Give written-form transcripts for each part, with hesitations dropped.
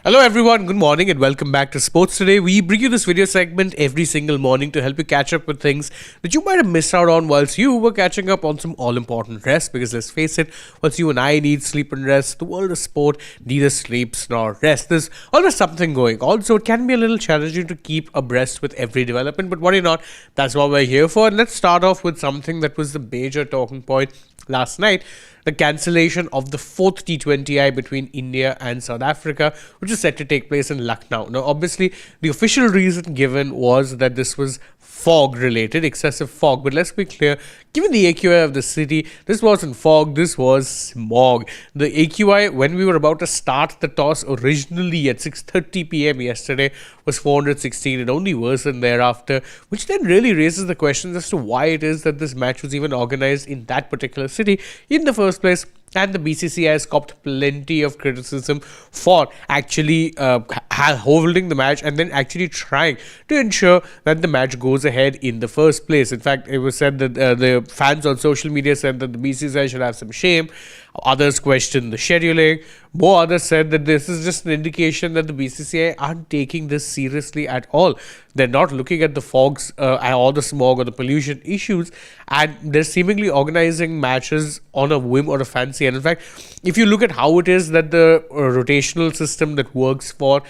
Hello everyone, good morning and welcome back to Sports Today. We bring you this video segment every single morning to help you catch up with things that you might have missed out on whilst you were catching up on some all-important rest. Because let's face it, once you and I need sleep and rest, the world of sport neither sleeps nor rests. There's always something going on, so it can be a little challenging to keep abreast with every development, but worry not, that's what we're here for. And let's start off with something that was the major talking point last night, the cancellation of the fourth T20I between India and South Africa, which is set to take place in Lucknow. Now, obviously, the official reason given was that this was fog related, excessive fog. But let's be clear, given the AQI of the city, this wasn't fog, this was smog. The AQI, when we were about to start the toss originally at 6:30 p.m. yesterday, was 416. It only worsened thereafter, which then really raises the questions as to why it is that this match was even organized in that particular city in the first place. And the BCCI has copped plenty of criticism for actually holding the match and then actually trying to ensure that the match goes ahead in the first place. In fact, it was said that the fans on social media said that the BCCI should have some shame. Others questioned the scheduling. More others said that this is just an indication that the BCCI aren't taking this seriously at all. They're not looking at the fogs or the smog or the pollution issues, and they're seemingly organizing matches on a whim or a fancy. And in fact, if you look at how it is that the rotational system that works for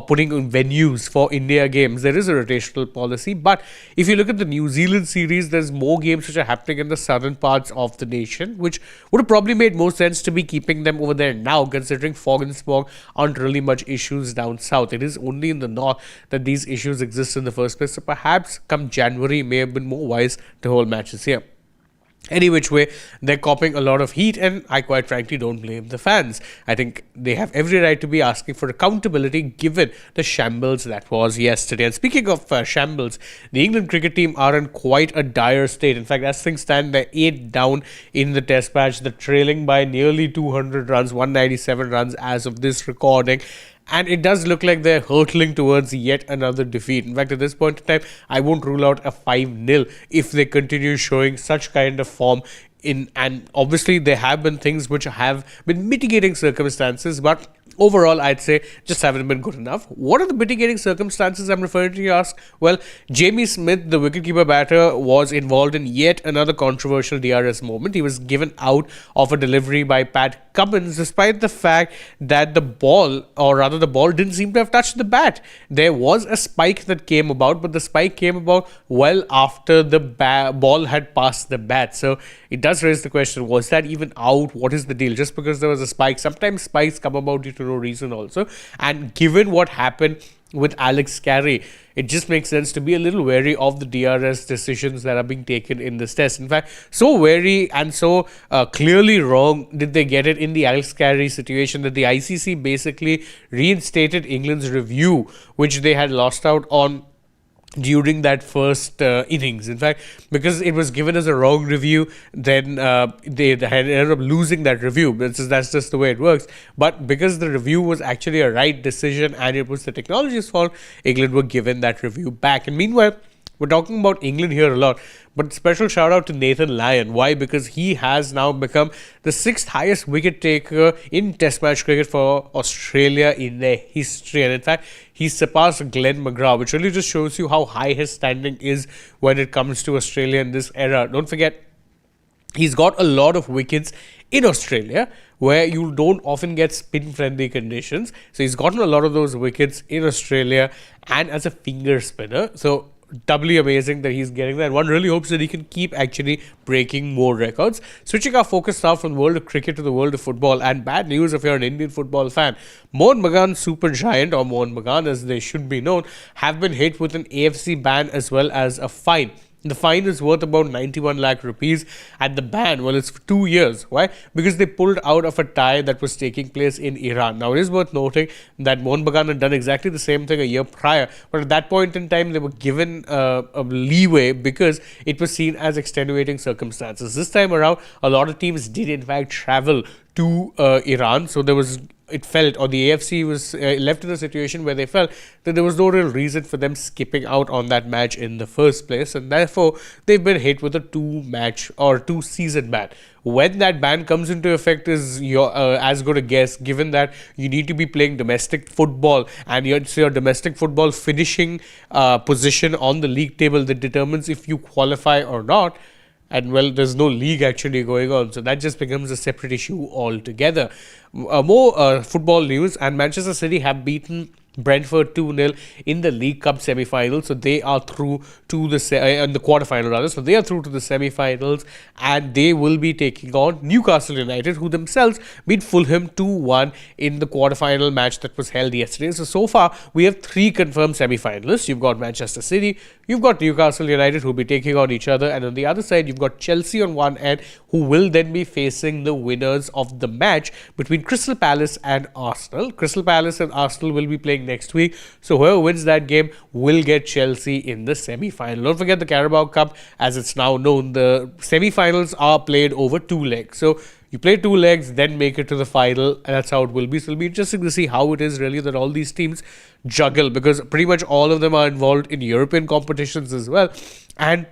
putting in venues for India games, there is a rotational policy. But if you look at the New Zealand series, there's more games which are happening in the southern parts of the nation, which would have probably made more sense to be keeping them over there now, considering fog and smog aren't really much issues down south. It is only in the north that these issues exist in the first place. So perhaps come January, may have been more wise to hold matches here. Any which way, they're copping a lot of heat, and I quite frankly don't blame the fans. I think they have every right to be asking for accountability given the shambles that was yesterday. And speaking of shambles, the England cricket team are in quite a dire state. In fact, as things stand, they're 8 down in the test match. They're trailing by nearly 200 runs, 197 runs as of this recording. And it does look like they're hurtling towards yet another defeat. In fact, at this point in time, I won't rule out a 5-0 if they continue showing such kind of form. And obviously, there have been things which have been mitigating circumstances, but overall, I'd say just haven't been good enough. What are the mitigating circumstances I'm referring to, you ask? Well, Jamie Smith, the wicketkeeper batter, was involved in yet another controversial DRS moment. He was given out of a delivery by Pat Cummins, despite the fact that the ball, or rather the ball, didn't seem to have touched the bat. There was a spike that came about, but the spike came about well after the ball had passed the bat. So it does raise the question, was that even out? What is the deal? Just because there was a spike, sometimes spikes come about due to no reason also. And given what happened with Alex Carey, it just makes sense to be a little wary of the DRS decisions that are being taken in this test. In fact, so wary and so clearly wrong did they get it in the Alex Carey situation that the ICC basically reinstated England's review, which they had lost out on during that first innings. In fact, because it was given as a wrong review, then they had ended up losing that review. That's just the way it works. But because the review was actually a right decision and it was the technology's fault, England were given that review back. And meanwhile, we're talking about England here a lot, but special shout out to Nathan Lyon. Why? Because he has now become the 6th highest wicket taker in Test match cricket for Australia in their history. And in fact, he surpassed Glenn McGrath, which really just shows you how high his standing is when it comes to Australia in this era. Don't forget, he's got a lot of wickets in Australia where you don't often get spin-friendly conditions. So he's gotten a lot of those wickets in Australia and as a finger spinner. So doubly amazing that he's getting that. One really hopes that he can keep actually breaking more records. Switching our focus now from the world of cricket to the world of football, and bad news if you're an Indian football fan. Mohun Bagan super giant, or Mohun Bagan as they should be known, have been hit with an AFC ban as well as a fine. The fine is worth about 91 lakh rupees, and the ban, well, it's for 2 years. Why? Because they pulled out of a tie that was taking place in Iran. Now, it is worth noting that Mohun Bagan had done exactly the same thing a year prior, but at that point in time, they were given a leeway because it was seen as extenuating circumstances. This time around, a lot of teams did in fact travel to Iran, so there was it felt, or the AFC was left in a situation where they felt that there was no real reason for them skipping out on that match in the first place, and therefore they've been hit with a 2-match or 2-season ban. When that ban comes into effect is your as good a guess, given that you need to be playing domestic football, and it's your domestic football finishing position on the league table that determines if you qualify or not. And well, there's no league actually going on, so that just becomes a separate issue altogether. More football news, and Manchester City have beaten Brentford 2-0 in the League Cup semi-final, so they are through to the quarter-final rather. So they are through to the semi-finals, and they will be taking on Newcastle United, who themselves beat Fulham 2-1 in the quarter-final match that was held yesterday. So far we have 3 confirmed semi-finalists. You've got Manchester City, you've got Newcastle United, who will be taking on each other, and on the other side you've got Chelsea on one end, who will then be facing the winners of the match between Crystal Palace and Arsenal. Crystal Palace and Arsenal will be playing next week, so whoever wins that game will get Chelsea in the semi-final. Don't forget the Carabao Cup, as it's now known, the semi-finals are played over 2 legs. So you play 2 legs, then make it to the final, and that's how it will be. So it'll be interesting to see how it is really that all these teams juggle, because pretty much all of them are involved in European competitions as well, and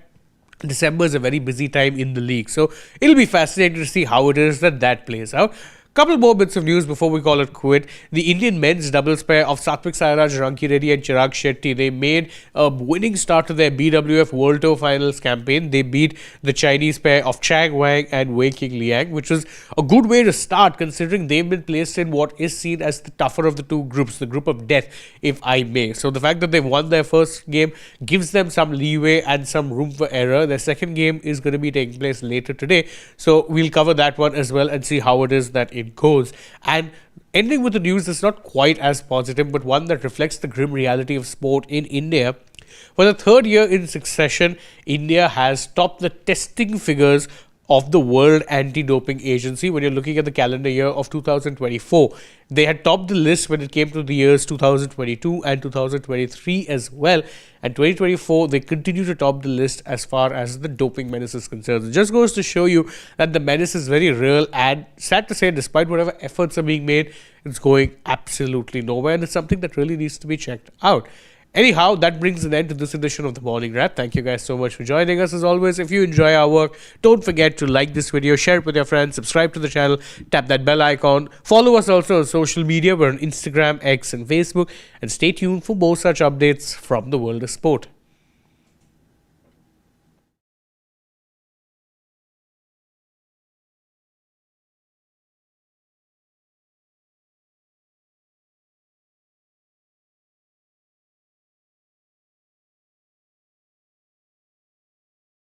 December is a very busy time in the league. So it'll be fascinating to see how it is that plays out. Couple more bits of news before we call it quit. The Indian men's doubles pair of Satvik Sairaj, Ranki Reddy and Chirag Shetty, they made a winning start to their BWF World Tour Finals campaign. They beat the Chinese pair of Chang Wang and Wei King Liang, which was a good way to start considering they've been placed in what is seen as the tougher of the 2 groups, the group of death, if I may. So the fact that they've won their first game gives them some leeway and some room for error. Their second game is going to be taking place later today, so we'll cover that one as well and see how it is that it goes. And ending with the news that's not quite as positive, but one that reflects the grim reality of sport in India. For the 3rd year in succession, India has topped the testing figures of the World Anti-Doping Agency when you're looking at the calendar year of 2024. They had topped the list when it came to the years 2022 and 2023 as well. And 2024, they continue to top the list as far as the doping menace is concerned. It just goes to show you that the menace is very real, and sad to say, despite whatever efforts are being made, it's going absolutely nowhere, and it's something that really needs to be checked out. Anyhow, that brings an end to this edition of the Morning Wrap. Thank you guys so much for joining us. As always, if you enjoy our work, don't forget to like this video, share it with your friends, subscribe to the channel, tap that bell icon. Follow us also on social media. We're on Instagram, X and Facebook. And stay tuned for more such updates from the world of sport.